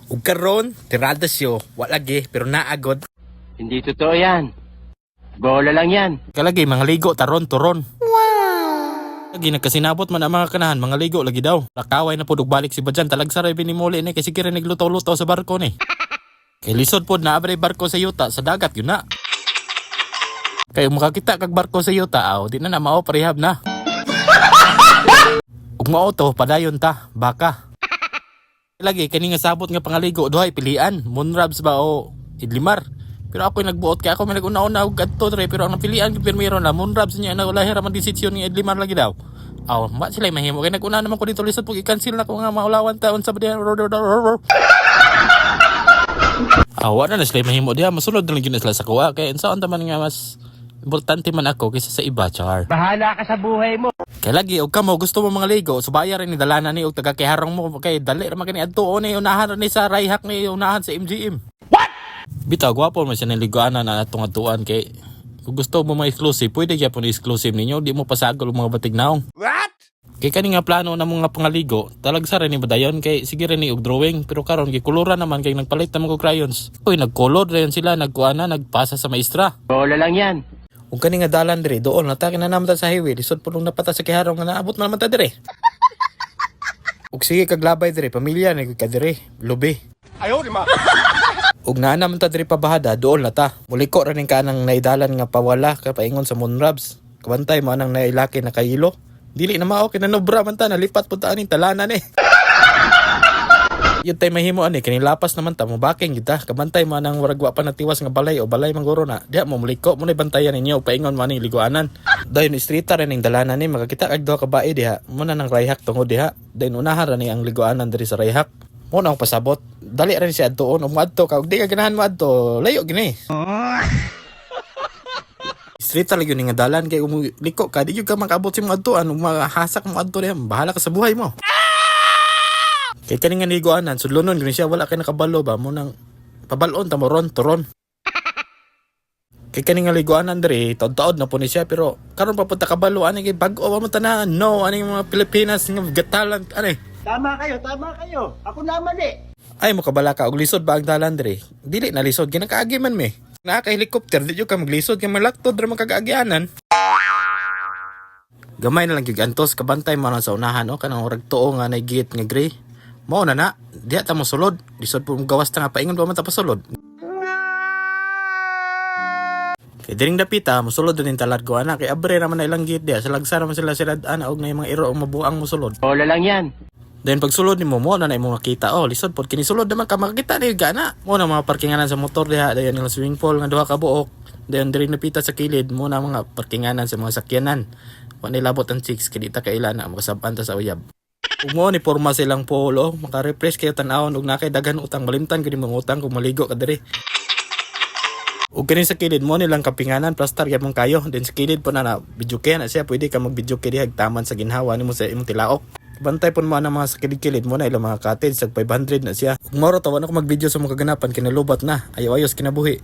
Ug karon, tirada siyo, wala lagi pero naagod. Hindi totoo yan. Bola lang yan. Kalagi mga ligo taron turon. Wow. Lagi nagkasinabot man ang mga kanahan, mga ligo lagi daw. Lakaway na pud og balik si Badjan, talagsaray binimuli ni kasi kira nagluto-luto sa barko ni. Kay lisod pod na abray barko sa yuta sa dagat yun na. Kay makakita kag barko sa yuta aw, di na mao parehab na. Ug mao to padayon ta, baka. Lagi kani nga sabot nga pangaligo duhay pilian, Moonrabs ba o Idlimar. Pero ako nagbuot kay ako may nag-una-una og adto dre pero ang napilian ko pirmiro na Moonrabs niya na wala hiraman desisyon ni Idlimar lagi daw. Aw, ma sila mahimo kay nag-una naman ko dito lisod pag i-cancel na ko nga maulawan taon sa badiyan. Wala na sila mahimo diha, masulod na lang yun sila sa kuha kay unsaon taman nga mas importante man ako kaysa sa iba, char. Bahala ka sa buhay mo. Kay lagi og kamo gusto mo mga ligo, subaya rin ni dalanan ni og taga kiharong mo kay dali ra man kani adto ni unahan ni sa Rayhak ni unahan sa MGM. What? Bitaw gwapo man siya niliguanan na atong atuan kay kung gusto mo mga exclusive, pwede gyapon exclusive ninyo, di mo pasagol mga batignaong. What? Kay kani nga plano na mga pangaligo, talagsa rin ni badayon kay sige rin ni og drawing pero karon gikuluran naman kay nagpalit na mga crayons. Uy, nagcolor rin sila, nagkuana, nagpasa sa maestra. Bola lang yan. Kung kani nga dalan dire, doon natakin na naman ta sa highway, lisod pulong napata sa kiharong nga naabot man ta dire. Ug sige kaglabay dire, pamilya ni ka dire, lubi. Ayaw di ma. Ug naa naman ta dire pabahada, doon na ta. Muliko ra ning kanang naidalan nga pawala ka paingon sa Moonrabs. Kabantay mo anang nailaki na kayilo. Dili na mao kinanobra man ta, nalipat pud ta aning talanan eh. Yun tay mahimo ani kini lapas naman ta mo baking kita kabantay mo nang waragwa pa natiwas nga balay o balay mangguro na diha mo muliko mo na bantayan ninyo paingon mo ani liguanan dayon streeta rin ning dalanan ni makakita kag duha ka bae diha mo na nang Rayhak tungod diha dayon unahan ra ni ang liguanan diri sa Rayhak mo na ang pasabot dali ra ni siya adtoon ug moadto ka ug di ka ganahan mo adto layo gini streeta lagi ning dalan kay umuliko ka di gyud ka makabot si mo adtoan ug mahasak mo adto diha bahala ka sa buhay mo. Kay kaning nga niguanan, sudlonon gani siya wala kay nakabalo ba mo nang pabalon ta mo ron turon. Kay kaning nga liguanan diri, taod-taod na po ni siya pero karon pa punta kabalo ani kay bag-o mo tanan. No, ani mga Pilipinas nga gatalan ani. Tama kayo. Ako naman eh. Ay mo kabala ka og lisod ba ang dalan diri? Dili na lisod ginakaagi man me. Naa ka helicopter di ka maglisod kay malaktod ra magkagaagianan. Gamay na lang gyud antos kabantay mo na sa unahan o kanang urag tuo nga naigit nga gray. Mao na diha ta mo sulod lisod po gawas ta nga paingon pa man ta pasulod kay diring dapita mo sulod din taladgo ana kay abre ra man na ilang git diha sa lagsa ra man sila ana og na mga iro ang mabuang mo sulod Bola lang yan. then pag sulod nimo mo na imo makita lisod pod kini sulod naman ka makita ni gana mo na mga parkinganan sa motor diha dayon nga swimming pool nga duha ka buok dayon diring dapita sa kilid mo na mga parkinganan sa mga sakyanan wa nilabot ang chicks kay di ta kailan na makasab-an ta sa uyab. Ug mo ni porma silang polo, maka-refresh kayo tan-awon ug nakay daghan utang malimtan kini mga utang kung maligo ka diri. Ug kini sa kilid mo nilang kapinganan plastar gyapon kayo, then sa kilid po na video kay na siya pwede ka mag-video kay dihag taman sa ginhawa nimo sa imong tilaok. Bantay pon mo ang mga sa kilid mo na ilang mga cottage sa 500 na siya. Ug moro tawon ako mag-video sa mga kaganapan kinalubat na, ayaw-ayos kinabuhi.